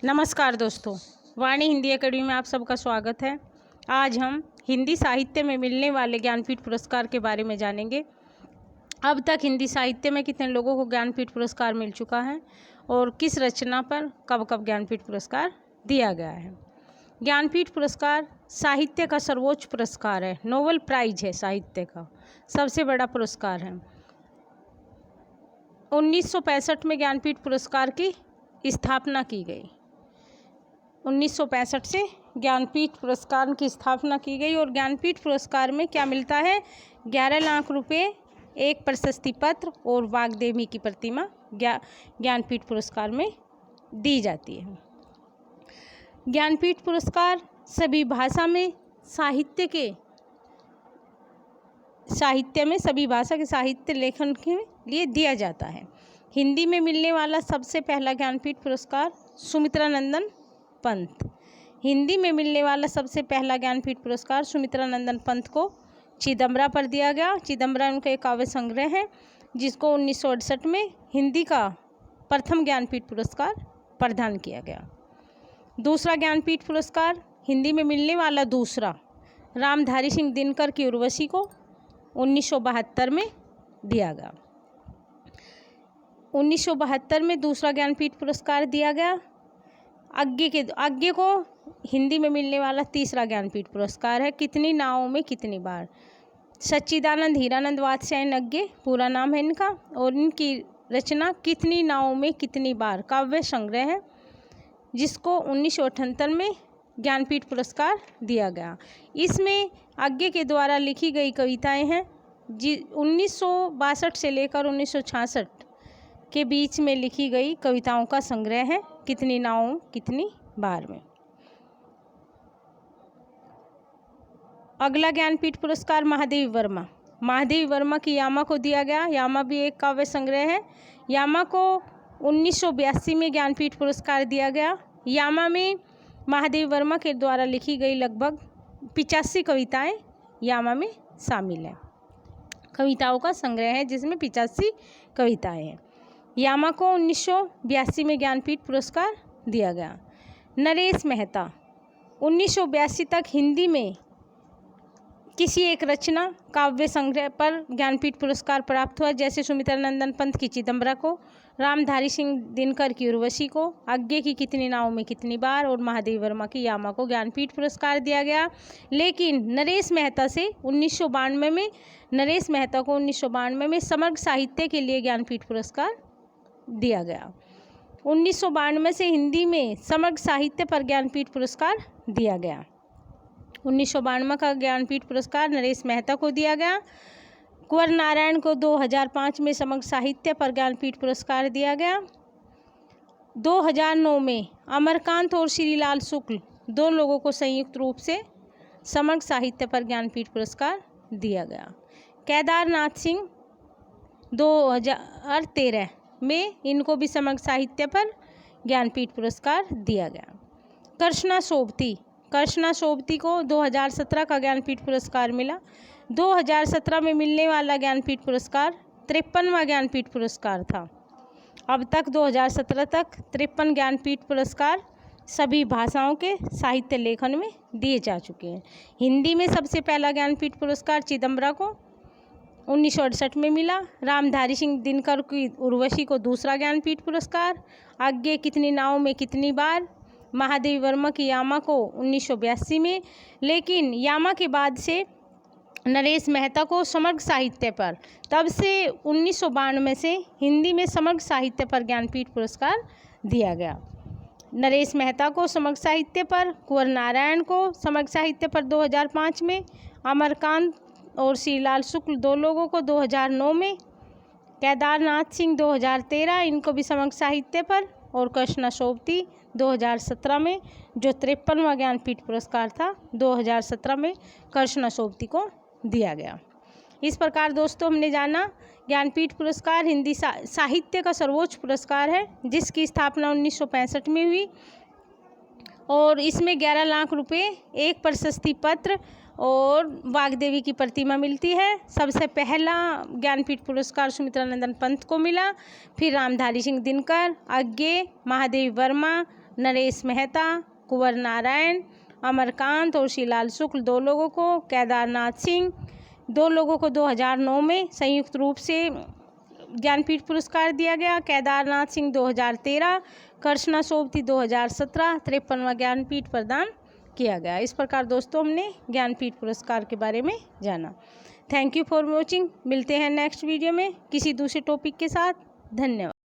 नमस्कार दोस्तों, वाणी हिंदी अकेडमी में आप सबका स्वागत है। आज हम हिंदी साहित्य में मिलने वाले ज्ञानपीठ पुरस्कार के बारे में जानेंगे। अब तक हिंदी साहित्य में कितने लोगों को ज्ञानपीठ पुरस्कार मिल चुका है और किस रचना पर कब कब ज्ञानपीठ पुरस्कार दिया गया है। ज्ञानपीठ पुरस्कार साहित्य का सर्वोच्च पुरस्कार है, नोबेल प्राइज है, साहित्य का सबसे बड़ा पुरस्कार है। 1965 में ज्ञानपीठ पुरस्कार की स्थापना की गई। 1965 से ज्ञानपीठ पुरस्कार की स्थापना की गई और ज्ञानपीठ पुरस्कार में क्या मिलता है? 11 लाख रुपए, एक प्रशस्ति पत्र और वाग्देवी की प्रतिमा ज्ञानपीठ पुरस्कार में दी जाती है। ज्ञानपीठ पुरस्कार सभी भाषा में सभी भाषा के साहित्य लेखन के लिए दिया जाता है। हिंदी में मिलने वाला सबसे पहला ज्ञानपीठ पुरस्कार सुमित्रानंदन पंत। हिंदी में मिलने वाला सबसे पहला ज्ञानपीठ पुरस्कार सुमित्रानंदन पंत को चिदम्बरा पर दिया गया। चिदम्बरा उनका एक काव्य संग्रह है जिसको 1968 में हिंदी का प्रथम ज्ञानपीठ पुरस्कार प्रदान किया गया। दूसरा ज्ञानपीठ पुरस्कार हिंदी में मिलने वाला दूसरा रामधारी सिंह दिनकर की उर्वशी को 1972 में दिया गया। 1972 में दूसरा ज्ञानपीठ पुरस्कार दिया गया। आगे को हिंदी में मिलने वाला तीसरा ज्ञानपीठ पुरस्कार है कितनी नावों में कितनी बार। सच्चिदानंद हीरानंद वात्स्यायन अज्ञे पूरा नाम है इनका और इनकी रचना कितनी नावों में कितनी बार काव्य संग्रह है जिसको 1978 में ज्ञानपीठ पुरस्कार दिया गया। इसमें आज्ञे के द्वारा लिखी गई कविताएं हैं 1962 से लेकर 1966 के बीच में लिखी गई कविताओं का संग्रह है कितनी नावों कितनी बार में। अगला ज्ञानपीठ पुरस्कार महादेवी वर्मा की यामा को दिया गया। यामा भी एक काव्य संग्रह है। यामा को 1982 में ज्ञानपीठ पुरस्कार दिया गया। यामा में महादेवी वर्मा के द्वारा लिखी गई लगभग 85 कविताएं यामा में शामिल हैं। कविताओं का संग्रह है जिसमें 85 कविताएं हैं। यामा को 1982 में ज्ञानपीठ पुरस्कार दिया गया। नरेश मेहता 1982 तक हिंदी में किसी एक रचना काव्य संग्रह पर ज्ञानपीठ पुरस्कार प्राप्त हुआ, जैसे सुमित्रानंदन पंत की चिदम्बरा को, रामधारी सिंह दिनकर की उर्वशी को, आज्ञे की कितनी नावों में कितनी बार और महादेवी वर्मा की यामा को ज्ञानपीठ पुरस्कार दिया गया। लेकिन नरेश मेहता को 1992 में समग्र साहित्य के लिए ज्ञानपीठ पुरस्कार दिया गया। 1992 से हिंदी में समग्र साहित्य पर ज्ञानपीठ पुरस्कार दिया गया। 1992 का ज्ञानपीठ पुरस्कार नरेश मेहता को दिया गया। कुंवर नारायण को 2005 में समग्र साहित्य पर ज्ञानपीठ पुरस्कार दिया गया। 2009 में अमरकांत और श्रीलाल शुक्ल दो लोगों को संयुक्त रूप से समग्र साहित्य पर ज्ञानपीठ पुरस्कार दिया गया। केदारनाथ सिंह 2013 में इनको भी समग्र साहित्य पर ज्ञानपीठ पुरस्कार दिया गया। कृष्णा सोबती को 2017 का ज्ञानपीठ पुरस्कार मिला। 2017 में मिलने वाला ज्ञानपीठ पुरस्कार 53वां ज्ञानपीठ पुरस्कार था। अब तक 2017 तक 53 ज्ञानपीठ पुरस्कार सभी भाषाओं के साहित्य लेखन में दिए जा चुके हैं। हिंदी में सबसे पहला ज्ञानपीठ पुरस्कार चिदम्बरा को 1968 में मिला। रामधारी सिंह दिनकर की उर्वशी को दूसरा ज्ञानपीठ पुरस्कार। आज्ञे कितनी नावों में कितनी बार महादेवी वर्मा की यामा को 1982 में। लेकिन यामा के बाद से नरेश मेहता को समग्र साहित्य पर, तब से 1992 से हिंदी में समग्र साहित्य पर ज्ञानपीठ पुरस्कार दिया गया। नरेश मेहता को समग्र साहित्य पर, कुंवर नारायण को समग्र साहित्य पर 2005 में, अमरकांत और श्रीलाल शुक्ल दो लोगों को 2009 में, केदारनाथ सिंह 2013 इनको भी समग्र साहित्य पर, और कृष्णा सोबती 2017 में जो 53वां ज्ञानपीठ पुरस्कार था 2017 में कृष्णा सोबती को दिया गया। इस प्रकार दोस्तों हमने जाना ज्ञानपीठ पुरस्कार हिंदी साहित्य का सर्वोच्च पुरस्कार है जिसकी स्थापना 1965 में हुई और इसमें 11 लाख रुपए, एक प्रशस्ति पत्र और वाग्देवी की प्रतिमा मिलती है। सबसे पहला ज्ञानपीठ पुरस्कार सुमित्रानंदन पंत को मिला, फिर रामधारी सिंह दिनकर, आज्ञे, महादेवी वर्मा, नरेश मेहता, कुंवर नारायण, अमरकांत और श्रीलाल शुक्ल 2 लोगों को, केदारनाथ सिंह 2 लोगों को 2009 में संयुक्त रूप से ज्ञानपीठ पुरस्कार दिया गया। केदारनाथ सिंह 2013, कृष्णा सोबती 2017 53वां ज्ञानपीठ प्रदान किया गया। इस प्रकार दोस्तों हमने ज्ञानपीठ पुरस्कार के बारे में जाना। Thank you for watching. मिलते हैं नेक्स्ट वीडियो में किसी दूसरे टॉपिक के साथ। धन्यवाद।